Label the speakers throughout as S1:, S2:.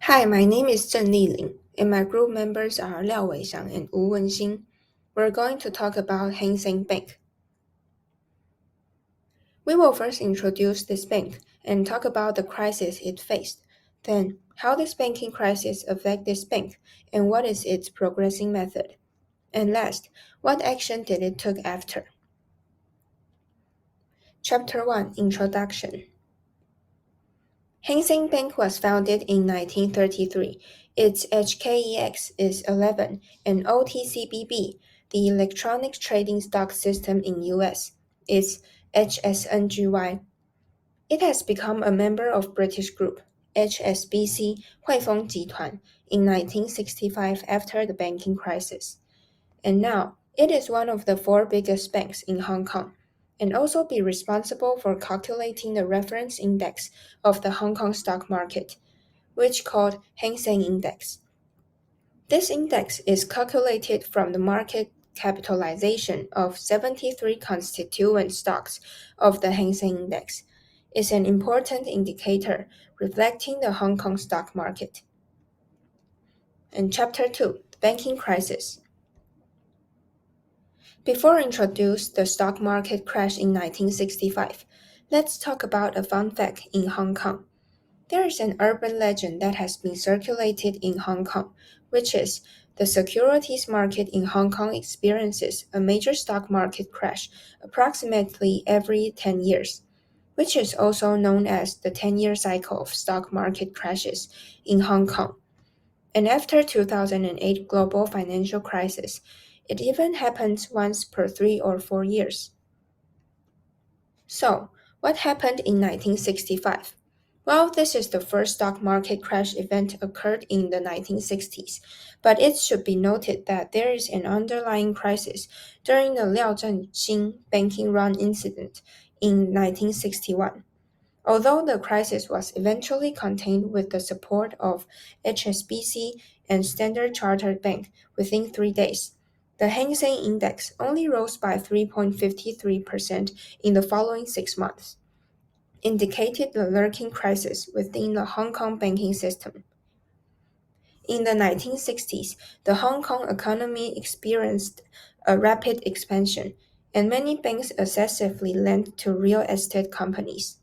S1: Hi, my name is Zheng Lilin, and my group members are Liao Weixiang and Wu Wenxing. We're going to talk about Hang Seng Bank. We will first introduce this bank and talk about the crisis it faced. Then, how this banking crisis affect this bank and what is its progressing method. And last, what action did it took after? Chapter 1, Introduction. Hang Seng Bank was founded in 1933. Its HKEX is 11 and OTCBB, the Electronic Trading Stock System in US, is HSNGY. It has become a member of British Group, HSBC 汇丰集团, in 1965 after the banking crisis. And now, it is one of the 4 biggest banks in Hong Kong, and also be responsible for calculating the reference index of the Hong Kong stock market, which called Hang Seng Index. This index is calculated from the market capitalization of 73 constituent stocks of the Hang Seng Index. It's an important indicator reflecting the Hong Kong stock market. And Chapter 2, the Banking Crisis. Before I introduce the stock market crash in 1965, let's talk about a fun fact in Hong Kong. There is an urban legend that has been circulated in Hong Kong, which is the securities market in Hong Kong experiences a major stock market crash approximately every 10 years, which is also known as the 10-year cycle of stock market crashes in Hong Kong. And after 2008 global financial crisis, it even happens once per 3 or 4 years. So, what happened in 1965? Well, this is the first stock market crash event occurred in the 1960s, but it should be noted that there is an underlying crisis during the Liao Zhenxing banking run incident in 1961. Although the crisis was eventually contained with the support of HSBC and Standard Chartered Bank within 3 days, the Hang Seng Index only rose by 3.53% in the following 6 months, indicated the lurking crisis within the Hong Kong banking system. In the 1960s, the Hong Kong economy experienced a rapid expansion, and many banks excessively lent to real estate companies.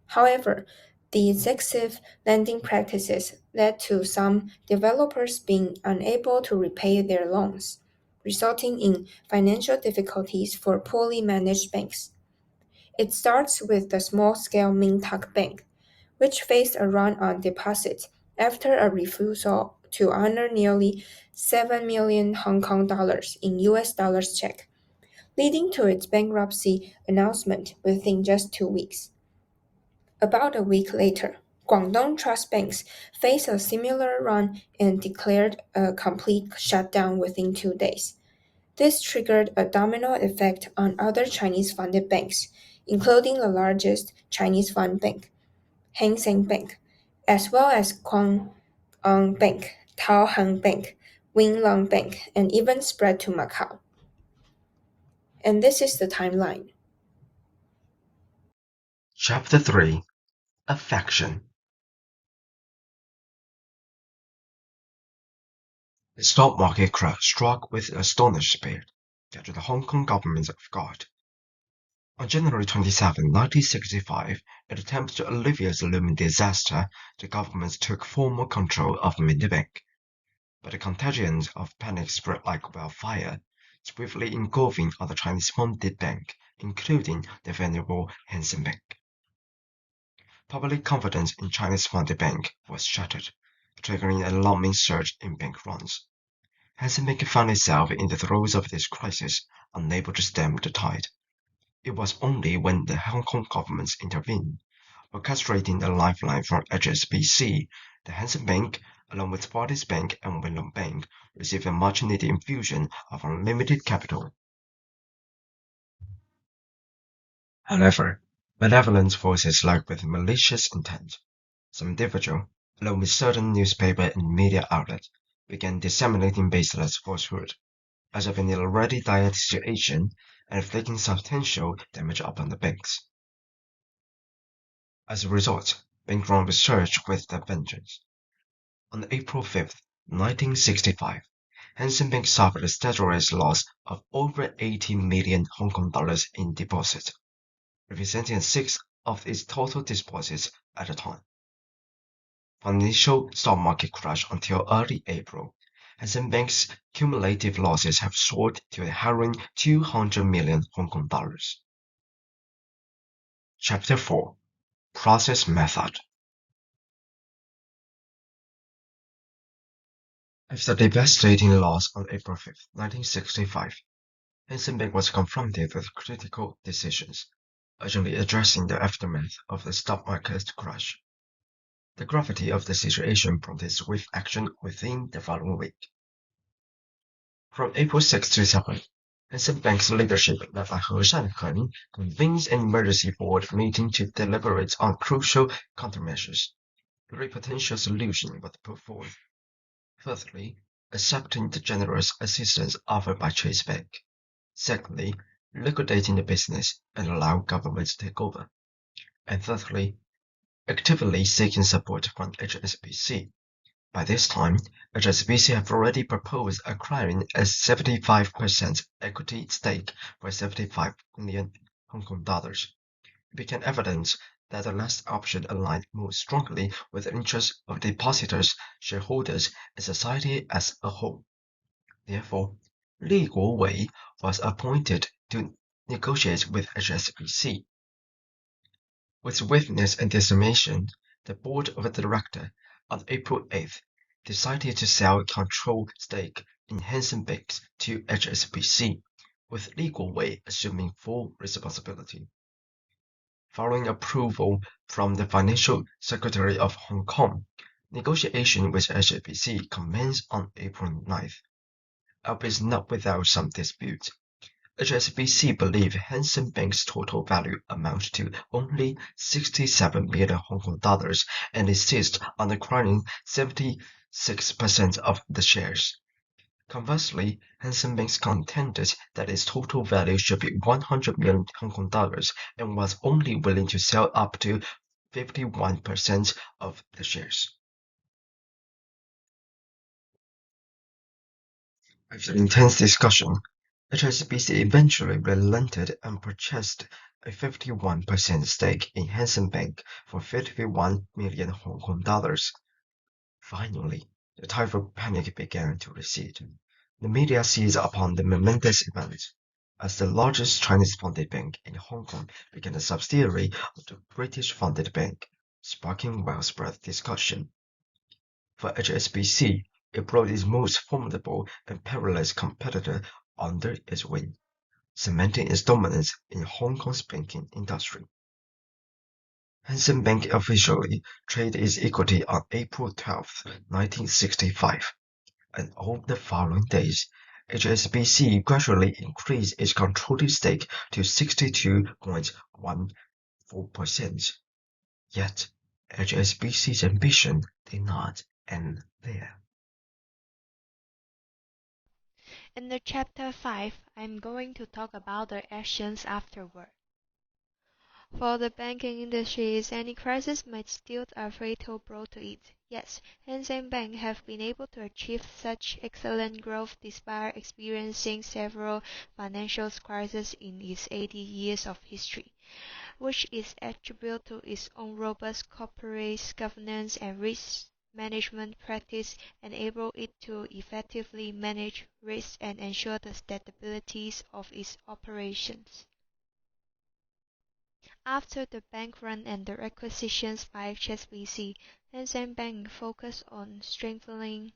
S1: However, the excessive lending practices led to some developers being unable to repay their loans, resulting in financial difficulties for poorly managed banks. It starts with the small-scale Min Tak Bank, which faced a run on deposits after a refusal to honor nearly 7 million Hong Kong dollars in US dollars check, leading to its bankruptcy announcement within just 2 weeks. About a week later, Guangdong Trust Banks faced a similar run and declared a complete shutdown within 2 days. This triggered a domino effect on other Chinese-funded banks, including the largest Chinese fund bank, Hang Seng Bank, as well as Kwang Bank, Tao Hang Bank, Wing Lung Bank, and even spread to Macau. And this is the timeline.
S2: Chapter 3, Affection. The stock market crash struck with astonishing speed, catching the Hong Kong government off guard. On January 27, 1965, in an attempt to alleviate the looming disaster, the government took formal control of Mint Bank. But the contagion of panic spread like wildfire, swiftly engulfing other Chinese-funded banks, including the venerable Hang Seng Bank. Public confidence in Chinese-funded bank was shattered, triggering an alarming surge in bank runs. Hang Seng Bank found itself in the throes of this crisis, unable to stem the tide. It was only when the Hong Kong government intervened, orchestrating a lifeline from HSBC, the Hang Seng Bank, along with Barclays Bank and Wing Lung Bank, received a much-needed infusion of unlimited capital. However, malevolent forces lurked with malicious intent. Some individual, along with certain newspaper and media outlets, began disseminating baseless falsehood, as of an already dire situation, and inflicting substantial damage upon the banks. As a result, bank run was surged with a vengeance. On April 5, 1965, Hang Seng Bank suffered a statutory loss of over 80 million Hong Kong dollars in deposits, representing a sixth of its total deposits at the time. From the initial stock market crash until early April, Hang Seng Bank's cumulative losses have soared to a harrowing 200 million Hong Kong dollars. Chapter 4: Process Method. After the devastating loss on April 5, 1965, Hang Seng Bank was confronted with critical decisions, urgently addressing the aftermath of the stock market crash. The gravity of the situation prompted swift action within the following week. From April 6 to 7, Hang Seng Bank's leadership, led by He Shanhen, convened an emergency board meeting to deliberate on crucial countermeasures. Three potential solutions were put forward. Firstly, accepting the generous assistance offered by Chase Bank. Secondly, liquidating the business and allow government to take over. And thirdly, actively seeking support from HSBC. By this time, HSBC have already proposed acquiring a 75% equity stake for 75 million Hong Kong dollars. It became evident that the last option aligned more strongly with the interests of depositors, shareholders, and society as a whole. Therefore, Li Guowei was appointed to negotiate with HSBC. With swiftness and determination, the board of directors on April 8th decided to sell control stake in Hang Seng Bank to HSBC, with Li Guowei assuming full responsibility. Following approval from the Financial Secretary of Hong Kong, negotiation with HSBC commenced on April 9th. Albeit not without some dispute. HSBC believe Hang Seng Bank's total value amounts to only 67 million Hong Kong dollars and insist on acquiring 76% of the shares. Conversely, Hang Seng Bank contended that its total value should be 100 million Hong Kong dollars and was only willing to sell up to 51% of the shares. After intense discussion, HSBC eventually relented and purchased a 51% stake in Hang Seng Bank for 51 million Hong Kong dollars. Finally, the tide of panic began to recede. The media seized upon the momentous event as the largest Chinese-funded bank in Hong Kong became a subsidiary of the British-funded bank, sparking widespread discussion. For HSBC, it brought its most formidable and perilous competitor under its wing, cementing its dominance in Hong Kong's banking industry. Hang Seng Bank officially traded its equity on April 12, 1965, and over the following days, HSBC gradually increased its controlling stake to 62.14%. Yet, HSBC's ambition did not end there.
S3: In the chapter 5, I'm going to talk about the actions afterward. For the banking industry, any crisis might deal a fatal blow to it. Yes, Hang Seng Bank have been able to achieve such excellent growth despite experiencing several financial crises in its 80 years of history, which is attributed to its own robust corporate governance and risk management practice enable it to effectively manage risk and ensure the stability of its operations. After the bank run and the acquisitions by HSBC, Hang Seng Bank focused on strengthening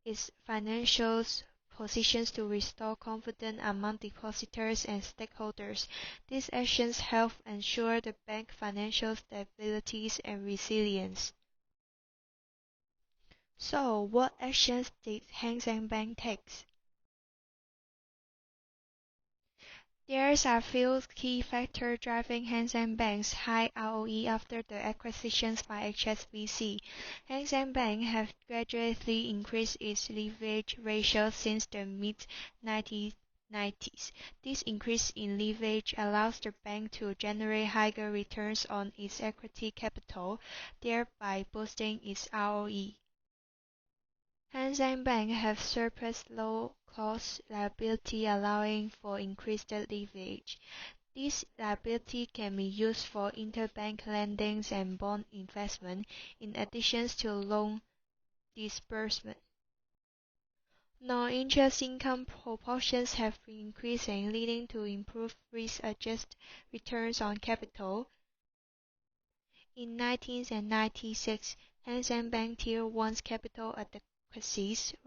S3: its financial positions to restore confidence among depositors and stakeholders. These actions help ensure the bank's financial stability and resilience. So, what actions did Hang Seng Bank take? There are few key factors driving Hang Seng Bank's high ROE after the acquisitions by HSBC. Hang Seng Bank has gradually increased its leverage ratio since the mid-1990s. This increase in leverage allows the bank to generate higher returns on its equity capital, thereby boosting its ROE. Hang Seng Bank have surplus low-cost liability allowing for increased leverage. This liability can be used for interbank lending and bond investment in addition to loan disbursement. Non-interest income proportions have been increasing, leading to improved risk-adjusted returns on capital. In 1996, Hang Seng Bank Tier 1's capital adequacy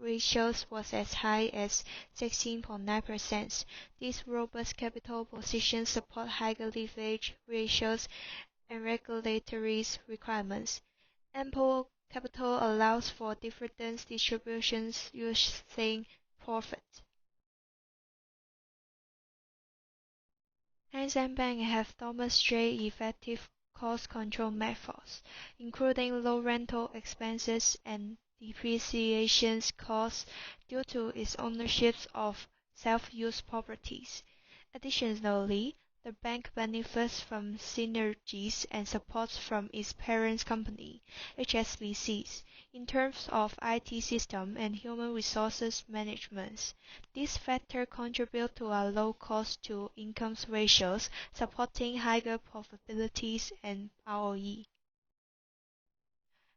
S3: ratios was as high as 16.9%. These robust capital positions support higher leverage ratios and regulatory requirements. Ample capital allows for dividend distributions using profit. Hang Seng Bank have demonstrated effective cost control methods, including low rental expenses and depreciation costs due to its ownership of self-use properties. Additionally, the bank benefits from synergies and support from its parent company, HSBC, in terms of IT system and human resources management. These factors contribute to a low cost-to-income ratios, supporting higher profitabilities and ROE.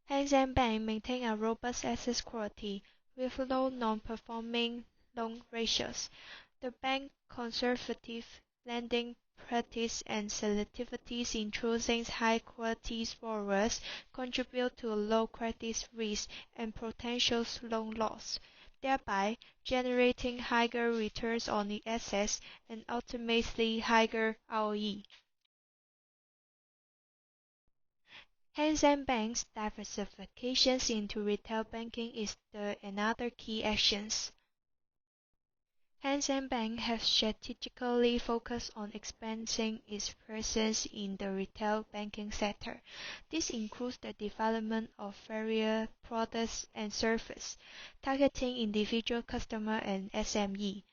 S3: Hang Seng Bank maintains a robust asset quality with low non-performing loan ratios. The bank's conservative lending practice and selectivity in choosing high-quality borrowers contribute to low credit risk and potential loan loss, thereby generating higher returns on the assets and ultimately higher ROE. Hang Seng Bank's diversification into retail banking is another key action. Hang Seng Bank has strategically focused on expanding its presence in the retail banking sector. This includes the development of various products and services, targeting individual customers and SME.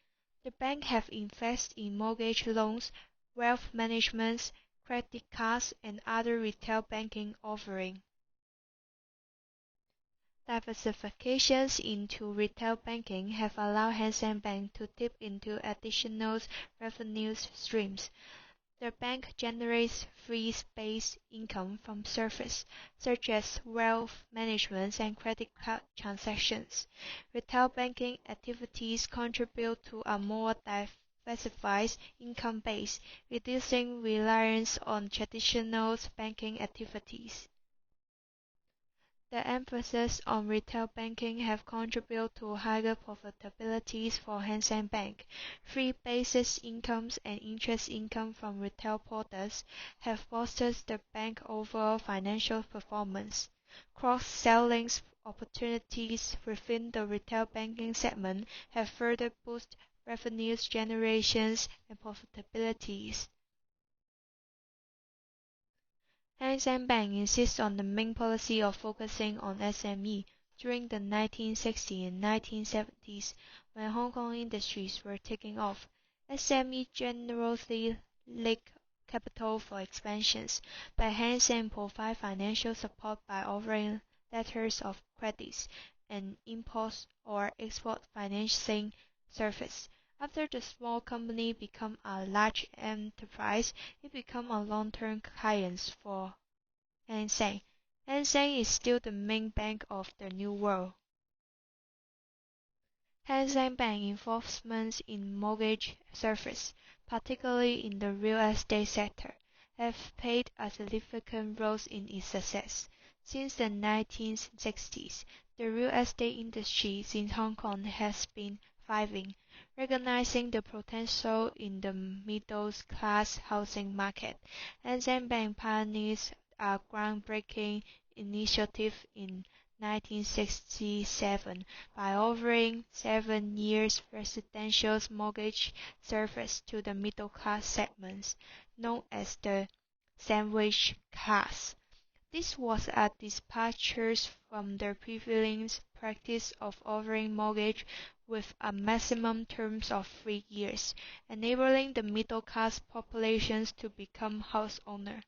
S3: The bank have invested in mortgage loans, wealth management, credit cards, and other retail banking offerings. Diversifications into retail banking have allowed Hang Seng Bank to dip into additional revenue streams. The bank generates fee-based income from services such as wealth management and credit card transactions. Retail banking activities contribute to a more diversified income base, reducing reliance on traditional banking activities. The emphasis on retail banking have contributed to higher profitabilities for Hang Seng Bank. Fee-based incomes and interest income from retail products have bolstered the bank's overall financial performance. Cross-selling opportunities within the retail banking segment have further boosted revenue generations and profitabilities. Hang Seng Bank insists on the main policy of focusing on SME. During the 1960s and 1970s, when Hong Kong industries were taking off, SME generously lacked capital for expansions, but Hang Seng provided financial support by offering letters of credit and import or export financing service. After the small company became a large enterprise, it became a long-term client for Hang Seng. Hang Seng is still the main bank of the New World. Hang Seng Bank investments in mortgage service, particularly in the real estate sector, have played a significant role in its success. Since the 1960s, the real estate industry in Hong Kong has been thriving, recognizing the potential in the middle-class housing market. Hang Seng Bank pioneers a groundbreaking initiative in 1967 by offering 7 years residential mortgage service to the middle-class segments, known as the sandwich class. This was a departure from the prevalent practice of offering mortgage with a maximum term of 3 years, enabling the middle-class populations to become house owners.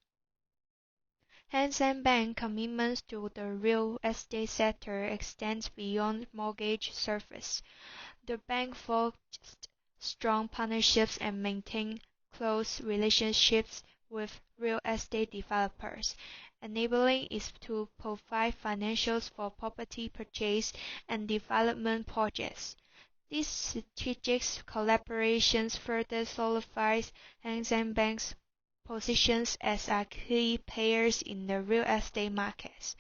S3: Hang Seng Bank commitments to the real estate sector extends beyond mortgage service. The bank forged strong partnerships and maintained close relationships with real estate developers, enabling it to provide financials for property purchase and development projects. These strategic collaborations further solidifies Hang Seng Bank's positions as a key players in the real estate markets.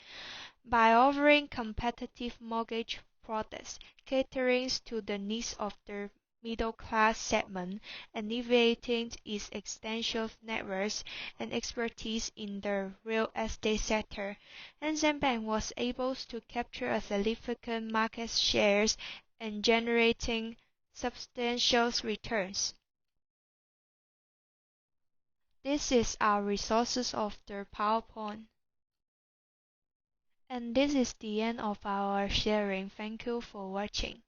S3: By offering competitive mortgage products catering to the needs of the middle-class segment, alleviating its extensive networks and expertise in the real estate sector, Hang Seng Bank was able to capture a significant market shares and generating substantial returns. This is our resources of the PowerPoint. And this is the end of our sharing. Thank you for watching.